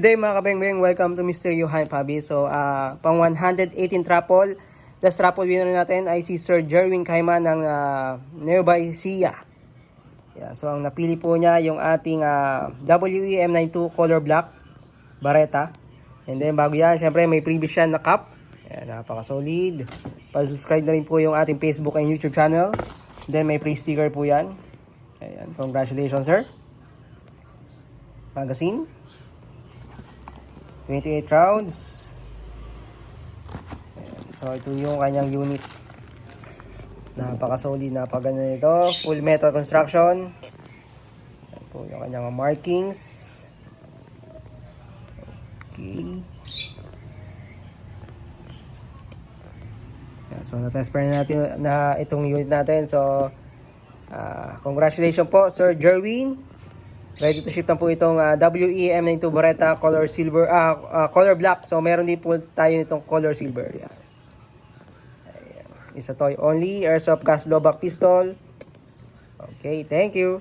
Good day mga kabeng-beng, welcome to Mr. Johan Pabi. So, pang 118 raffle, last raffle winner natin ay si Sir Jerwin Cayman ng Nueva Ecija. Yeah, so, ang napili po niya yung ating WEM92 color black Barretta. And then, bago yan, syempre may previous siya na cup. Ayan, napaka-solid. Pa-subscribe na rin po yung ating Facebook and YouTube channel. And then, may free sticker po yan. Ayan, congratulations, sir. Magazine. 28 rounds. Ayan. So ito yung kanyang unit. Napaka-solid, napaganda nito. Full metal construction. Ayan po yung kanyang markings. Okay. Ayan, so na-transfer na natin na itong unit natin. So congratulations po Sir Jerwin. Ready to ship na po itong WEM92 Barretta color silver, color black. So meron din po tayo nitong color silver. Yan. Ayan. Isa toy only, airsoft gas low back pistol. Okay, thank you.